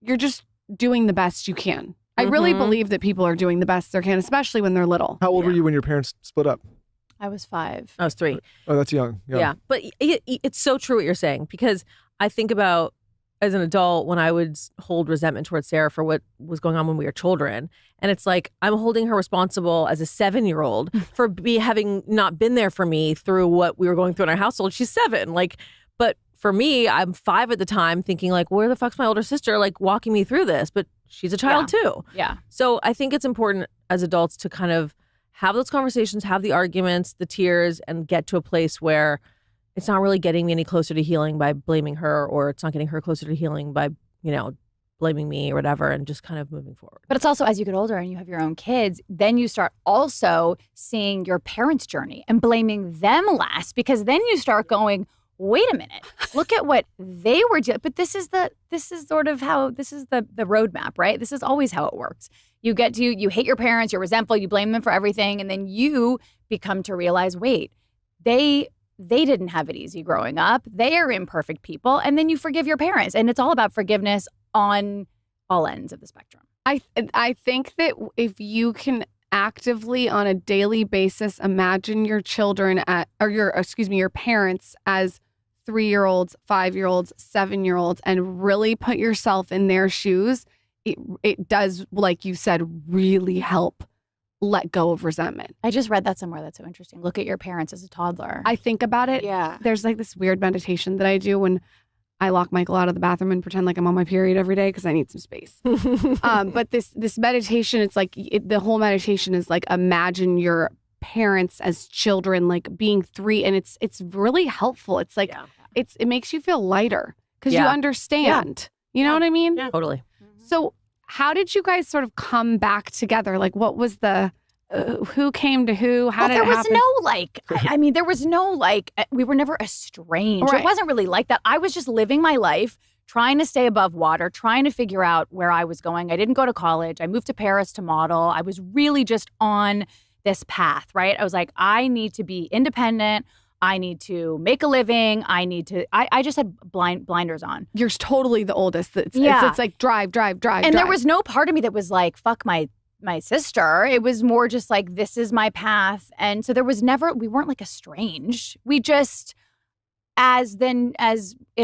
you're just doing the best you can. I really believe that people are doing the best they can, especially when they're little. How old were you when your parents split up? I was 5. I was 3. Oh, that's young. Yeah. But it's so true what you're saying, because I think about as an adult when I would hold resentment towards Sarah for what was going on when we were children. And it's like, I'm holding her responsible as a 7-year-old for having not been there for me through what we were going through in our household. She's 7. But for me, I'm 5 at the time thinking like, where the fuck's my older sister? Like walking me through this, but she's a child too. Yeah. So I think it's important as adults to kind of have those conversations, have the arguments, the tears, and get to a place where it's not really getting me any closer to healing by blaming her, or it's not getting her closer to healing by, blaming me or whatever, and just kind of moving forward. But it's also, as you get older and you have your own kids, then you start also seeing your parents' journey and blaming them less, because then you start going, wait a minute, look at what they were doing. But this is the roadmap, right? This is always how it works. You hate your parents, you're resentful, you blame them for everything, and then you become to realize, wait, they didn't have it easy growing up. They are imperfect people. And then you forgive your parents. And it's all about forgiveness on all ends of the spectrum. I think that if you can actively on a daily basis imagine your children your parents as 3-year-olds, 5-year-olds, 7-year-olds, and really put yourself in their shoes, it does, like you said, really help let go of resentment. I just read that somewhere. That's so interesting. Look at your parents as a toddler. I think about it. Yeah. There's like this weird meditation that I do when I lock Michael out of the bathroom and pretend like I'm on my period every day because I need some space. But this meditation, it's like the whole meditation is like imagine your parents as children, like being 3, and it's really helpful. It's like it makes you feel lighter because you understand. You know what I mean? Yeah. Totally. So how did you guys sort of come back together? Like, what was the, who came to who? How did it happen? There was no we were never estranged. Right. It wasn't really like that. I was just living my life, trying to stay above water, trying to figure out where I was going. I didn't go to college. I moved to Paris to model. I was really just on this path, right? I was like, I need to be independent. I need to make a living. I just had blinders on. You're totally the oldest. It's like drive. And there was no part of me that was like, fuck my sister. It was more just like, this is my path. And so we weren't like estranged. We just, as in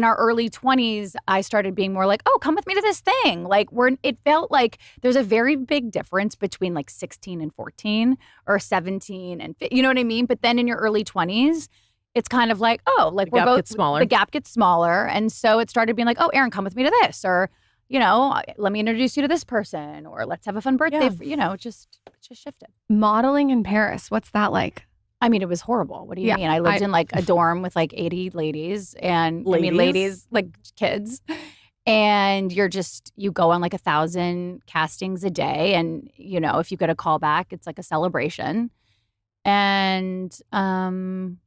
our early 20s, I started being more like, oh, come with me to this thing. Like it felt like there's a very big difference between like 16 and 14 or 17 and, you know what I mean? But then in your early 20s, it's kind of like, oh, like the gap gets smaller. And so it started being like, oh, Erin, come with me to this. Or, let me introduce you to this person. Or let's have a fun birthday. Yeah. It just shifted. Modeling in Paris, what's that like? I mean, it was horrible. What do you mean? I lived in like a dorm with like 80 ladies and ladies, like kids. And you go on like 1,000 castings a day. And, if you get a call back, it's like a celebration. And, I'm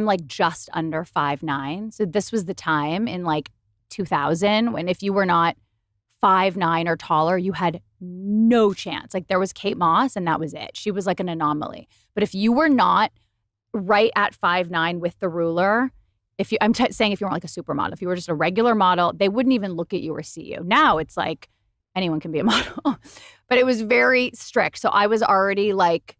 like just under 5'9". So this was the time in like 2000 when if you were not 5'9" or taller, you had no chance. Like there was Kate Moss and that was it. She was like an anomaly. But if you were not right at 5'9" with the ruler, I'm saying if you weren't like a supermodel, if you were just a regular model, they wouldn't even look at you or see you. Now it's like anyone can be a model. But it was very strict. So I was already like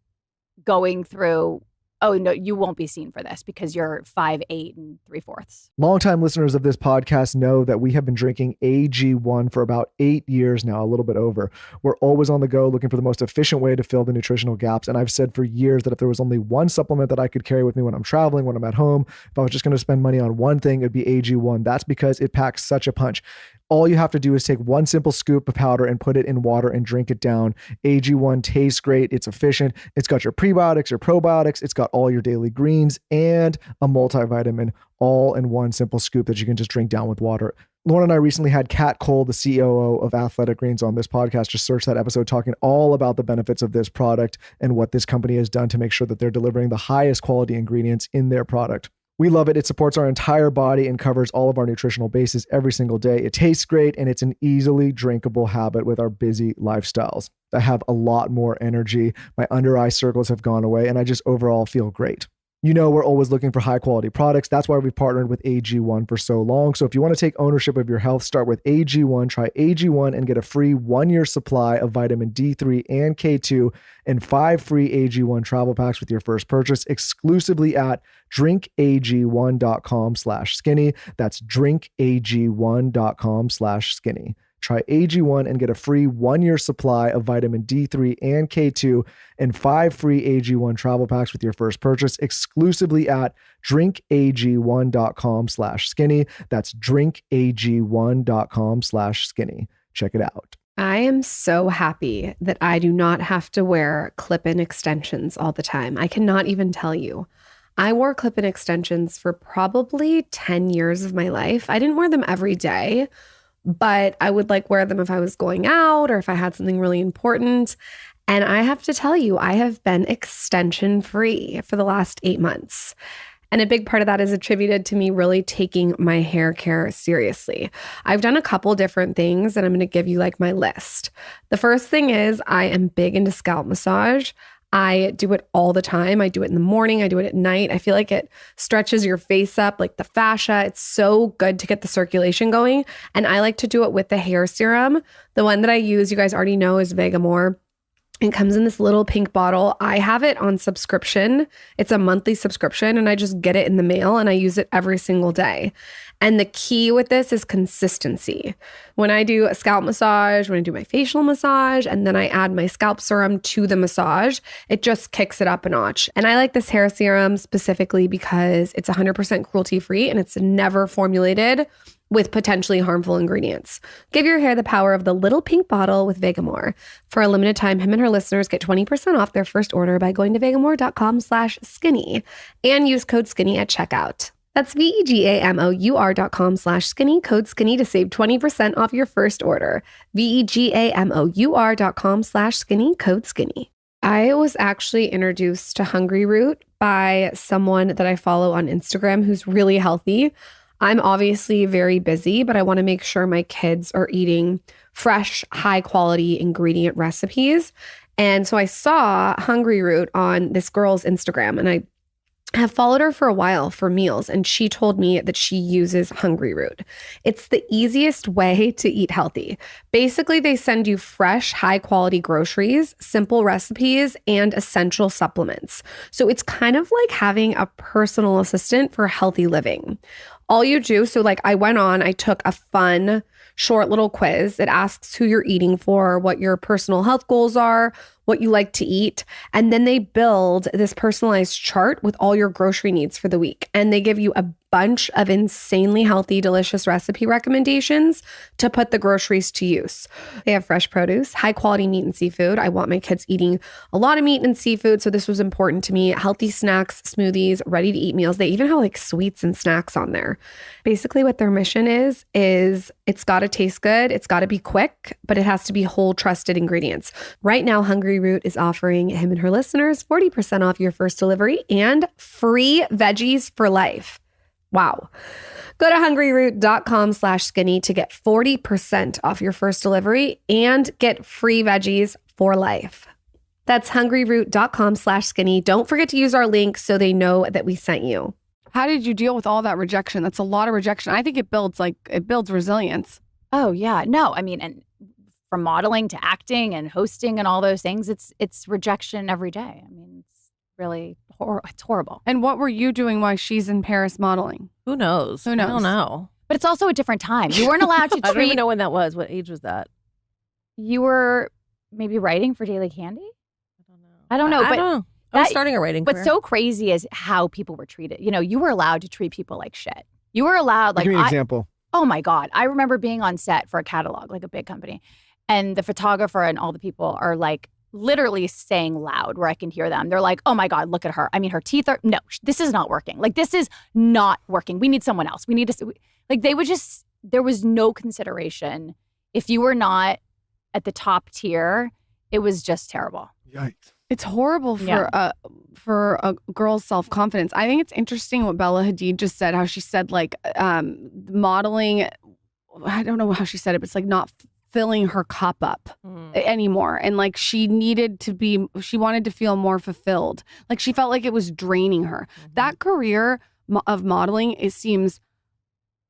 going through, oh, no, you won't be seen for this because you're 5'8" and 3/4. Longtime listeners of this podcast know that we have been drinking AG1 for about 8 years now, a little bit over. We're always on the go looking for the most efficient way to fill the nutritional gaps. And I've said for years that if there was only one supplement that I could carry with me when I'm traveling, when I'm at home, if I was just going to spend money on one thing, it'd be AG1. That's because it packs such a punch. All you have to do is take one simple scoop of powder and put it in water and drink it down. AG1 tastes great. It's efficient. It's got your prebiotics, your probiotics. It's got all your daily greens and a multivitamin all in one simple scoop that you can just drink down with water. Lauren and I recently had Kat Cole, the COO of Athletic Greens, on this podcast. Just search that episode talking all about the benefits of this product and what this company has done to make sure that they're delivering the highest quality ingredients in their product. We love it. It supports our entire body and covers all of our nutritional bases every single day. It tastes great, and it's an easily drinkable habit with our busy lifestyles. I have a lot more energy. My under eye circles have gone away, and I just overall feel great. You know, we're always looking for high quality products. That's why we've partnered with AG1 for so long. So if you want to take ownership of your health, start with AG1. Try AG1 and get a free 1-year supply of vitamin D3 and K2 and 5 free AG1 travel packs with your first purchase exclusively at drinkag1.com/skinny. That's drinkag1.com/skinny. Try AG1 and get a free 1-year supply of vitamin D3 and K2 and 5 free AG1 travel packs with your first purchase exclusively at drinkag1.com/skinny. That's drinkag1.com/skinny. Check it out. I am so happy that I do not have to wear clip-in extensions all the time. I cannot even tell you. I wore clip-in extensions for probably 10 years of my life. I didn't wear them every day, but I would like wear them if I was going out or if I had something really important. And I have to tell you, I have been extension free for the last 8 months. And a big part of that is attributed to me really taking my hair care seriously. I've done a couple different things and I'm going to give you like my list. The first thing is I am big into scalp massage. I do it all the time. I do it in the morning. I do it at night. I feel like it stretches your face up, like the fascia. It's so good to get the circulation going. And I like to do it with the hair serum. The one that I use, you guys already know, is Vegamore. It comes in this little pink bottle. I have it on subscription. It's a monthly subscription and I just get it in the mail and I use it every single day. And the key with this is consistency. When I do a scalp massage, when I do my facial massage, and then I add my scalp serum to the massage, it just kicks it up a notch. And I like this hair serum specifically because it's 100% cruelty-free and it's never formulated with potentially harmful ingredients. Give your hair the power of the little pink bottle with Vegamore. For a limited time, him and her listeners get 20% off their first order by going to vegamore.com/skinny and use code skinny at checkout. That's vegamor.com/skinny, code skinny to save 20% off your first order. vegamor.com/skinny, code skinny. I was actually introduced to Hungry Root by someone that I follow on Instagram who's really healthy. I'm obviously very busy, but I want to make sure my kids are eating fresh, high quality ingredient recipes. And so I saw Hungry Root on this girl's Instagram and I have followed her for a while for meals. And she told me that she uses Hungry Root. It's the easiest way to eat healthy. Basically, they send you fresh, high quality groceries, simple recipes, and essential supplements. So it's kind of like having a personal assistant for healthy living. All you do, so like I took a fun short little quiz. It asks who you're eating for, what your personal health goals are, what you like to eat. And then they build this personalized chart with all your grocery needs for the week. And they give you a bunch of insanely healthy, delicious recipe recommendations to put the groceries to use. They have fresh produce, high quality meat and seafood. I want my kids eating a lot of meat and seafood, so this was important to me. Healthy snacks, smoothies, ready to eat meals. They even have like sweets and snacks on there. Basically what their mission is it's got to taste good, it's got to be quick, but it has to be whole, trusted ingredients. Right now, Hungry Root is offering him and her listeners 40% off your first delivery and free veggies for life. Wow. Go to hungryroot.com/skinny to get 40% off your first delivery and get free veggies for life. That's hungryroot.com/skinny. Don't forget to use our link so they know that we sent you. How did you deal with all that rejection? That's a lot of rejection. I think it builds resilience. Oh, yeah. No, I mean, and from modeling to acting and hosting and all those things, it's rejection every day. I mean, it's really it's horrible. And what were you doing while she's in Paris modeling? Who knows? I don't know. But it's also a different time. You weren't allowed to I don't even treat. know when that was. What age was that? You were maybe writing for Daily Candy? I don't know. I don't know. I was starting a writing career. What's so crazy is how people were treated. You know, you were allowed to treat people like shit. You were allowed, like, Give me an example. Oh my God. I remember being on set for a catalog, like a big company. And the photographer and all the people are like literally saying loud where I can hear them. They're like, oh my God, look at her. I mean, her teeth are, no, this is not working. Like, this is not working. We need someone else. We need to, like, they would just, there was no consideration. If you were not at the top tier, it was just terrible. Yikes. It's horrible for a girl's self-confidence. I think it's interesting what Bella Hadid just said, how she said like modeling, I don't know how she said it, but it's like not filling her cup up anymore. And like she wanted to feel more fulfilled. Like she felt like it was draining her. That career of modeling, it seems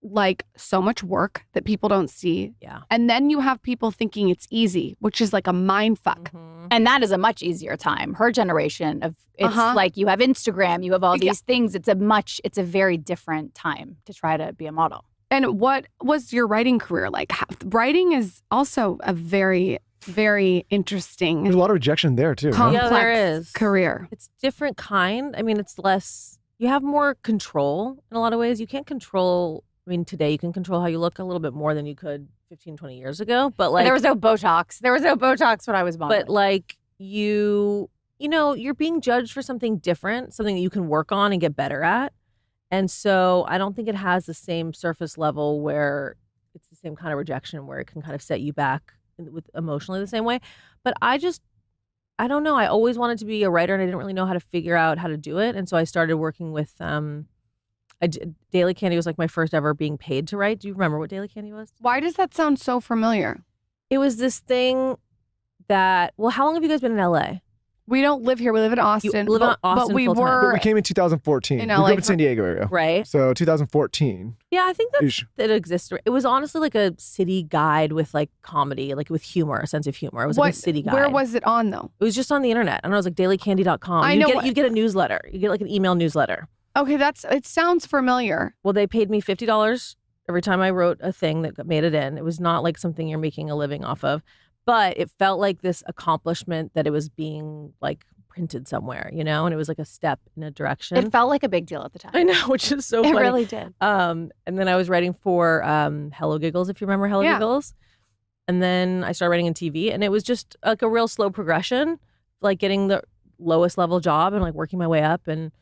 like so much work that people don't see. Yeah. And then you have people thinking it's easy, which is like a mind fuck. And that is a much easier time. Her generation of it's like you have Instagram, you have all these things. It's a very different time to try to be a model. And what was your writing career like? Writing is also a very, very interesting, There's a lot of rejection there too. complex there is. career. It's different kind. I mean, it's less, you have more control in a lot of ways. You can't control, I mean, today you can control how you look a little bit more than you could 15, 20 years ago. But like, there was no Botox. There was no Botox when I was modeling. but like you know, you're being judged for something different, something that you can work on and get better at. And so I don't think it has the same surface level where it's the same kind of rejection where it can kind of set you back with emotionally the same way. But I don't know. I always wanted to be a writer and I didn't really know how to figure out how to do it. And so I started working with Daily Candy was like my first ever being paid to write. Do you remember what Daily Candy was? Why does that sound so familiar? It was this thing that, well, how long have you guys been in LA? We don't live here. We live in Austin. You live in but Austin we full-time. were. We came in 2014. In We LA grew up in for- San Diego area. Right. So 2014. Yeah, I think Ish. that exists. It was honestly like a city guide with like comedy, like with humor, a sense of humor. It was like a city guide. Where was it on though? It was just on the internet. I don't know, it was like dailycandy.com. I know You'd get a newsletter. You get like an email newsletter. Okay, it sounds familiar. Well, they paid me $50 every time I wrote a thing that made it in. It was not like something you're making a living off of, but it felt like this accomplishment that it was being like printed somewhere, you know, and it was like a step in a direction. it felt like a big deal at the time. I know, which is so It funny. really did. And then I was writing for Hello Giggles, if you remember Hello Giggles. And then I started writing in TV, and it was just like a real slow progression, like getting the lowest level job and like working my way up. And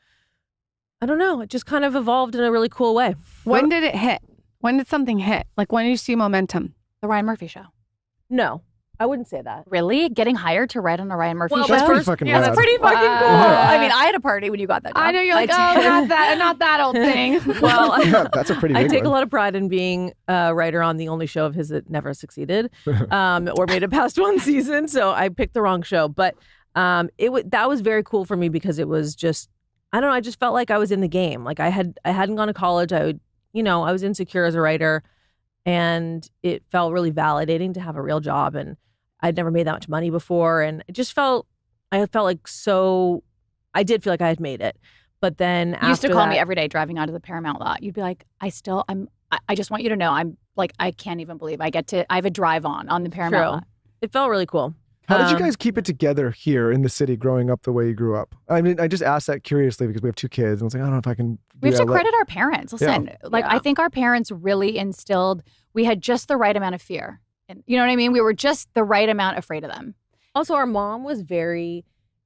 I don't know, it just kind of evolved in a really cool way. When did it hit? When did something hit? Like when did you see momentum? The Ryan Murphy show. No, I wouldn't say that. Really? Getting hired to write on a Ryan Murphy Well, show? That's pretty fucking Yeah, rad. that's pretty fucking Wow. cool. Yeah. I mean, I had a party when you got that job. I know you're like, I oh, did. not that old thing. Well, Yeah, that's a pretty I big take a one. lot of pride in being a writer on the only show of his that never succeeded or made it past one season. So I picked the wrong show. But that was very cool for me because it was just, I don't know, I just felt like I was in the game. Like I hadn't gone to college. I was insecure as a writer, and it felt really validating to have a real job. And I'd never made that much money before. And it just I felt like I did feel like I had made it. But then You used to after call that- me every day driving out of the Paramount lot. You'd be like, I just want you to know, I'm like, I can't even believe I have a drive on the Paramount True. lot. It felt really cool. How did you Um, guys keep it together here in the city growing up the way you grew up? I mean, I just asked that curiously because we have two kids. And I was like, I don't know if I can. We have do to that. credit our parents. Listen, like Yeah. I think our parents really instilled, we had just the right amount of fear. And you know what I mean? We were just the right amount afraid of them. Also, our mom was very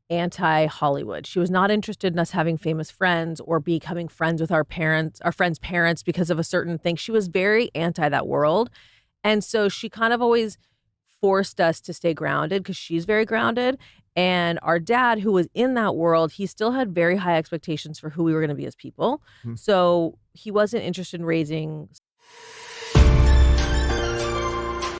anti-Hollywood. She was not interested in us having famous friends or becoming friends with our friends' parents because of a certain thing. She was very anti that world. And so she kind of always forced us to stay grounded because she's very grounded. And our dad, who was in that world, he still had very high expectations for who we were going to be as people. Hmm. So he wasn't interested in raising